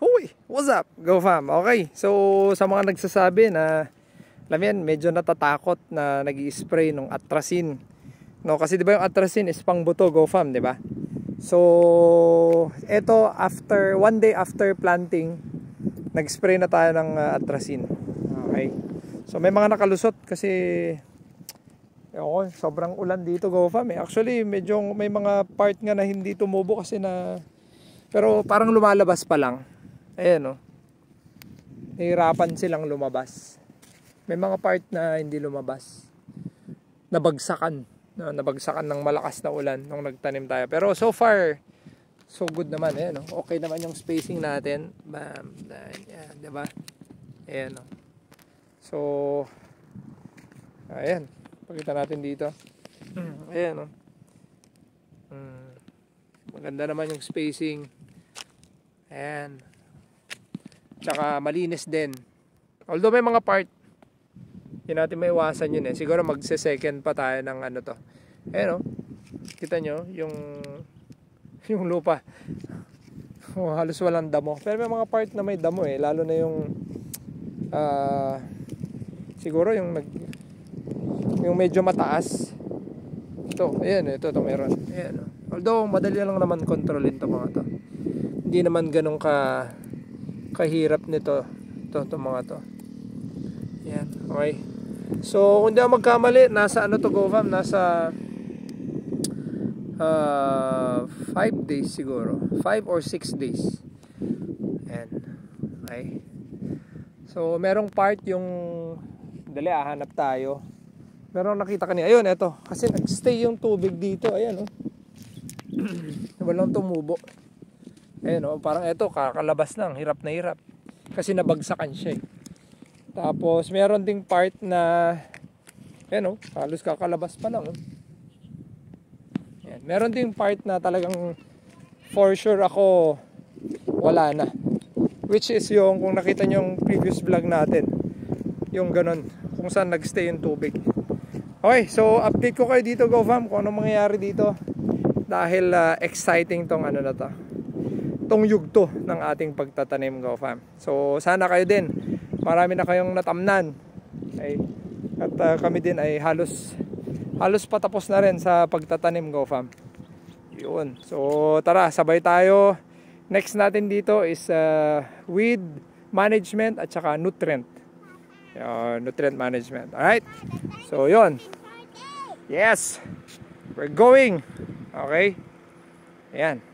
Huy! What's up? Go fam! Okay, so sa mga nagsasabi na alam yan, medyo natatakot na nag-i-spray ng atrazine, no? Kasi di ba yung atrazine is pang buto, go fam, di ba? So eto, after 1 day after planting, nag-spray na tayo ng atrazine. Okay, so may mga nakalusot kasi sobrang ulan dito, go fam, eh. Actually medyo may mga part nga na hindi tumubo kasi na, pero parang lumalabas pa lang. Ayan, no? Nahirapan silang lumabas. May mga part na hindi lumabas. Nabagsakan. No? Nabagsakan ng malakas na ulan nung nagtanim tayo. Pero so far, so good naman. Ayan, no? Okay naman yung spacing natin. Bam. Ayan, diba? Ayan, no? So, ayan. Pakita natin dito. Ayan, no? Maganda naman yung spacing. Ayan. Tsaka malinis din. Although may mga part, hindi natin may iwasan yun eh. Siguro magse-second pa tayo ng ano to. Ayan, oh. Kita nyo, yung lupa. Halos walang damo. Pero may mga part na may damo eh. Lalo na yung siguro yung medyo mataas. Ito, ayan, ito meron. Ayan, oh. Although madali lang naman kontrolin to mga to. Hindi naman ganun kahirap nito to mga to. Yan, okay. So kung di ako magkamali, nasa ano to, go fam, nasa 5 days siguro, 5 or 6 days. Yan, okay. So merong part yung dali, hanap tayo. Merong nakita kanina, ayun, eto, kasi nagstay yung tubig dito. Ayan, oh. Walang tumubo. Ayan, oh, parang eto, kakalabas lang, hirap na hirap. Kasi nabagsakan siya eh. Tapos meron ding part na, ayan, oh, halos kakalabas pa lang. Oh. Ayan. Meron ding part na talagang for sure ako wala na. Which is yung, kung nakita nyo yung previous vlog natin, yung ganun, kung saan nagstay yung tubig. Okay, so update ko kayo dito, go fam, kung anong mangyayari dito. Dahil exciting tong ano na to, tong yugto ng ating pagtatanim, go fam. So sana kayo din, marami na kayong natamnan. Okay? At kami din ay halos patapos na rin sa pagtatanim, go fam. Yun. So tara, sabay tayo. Next natin dito is weed management at saka nutrient. Nutrient management. Alright? So yun. Yes. We're going. Okay? Ayan.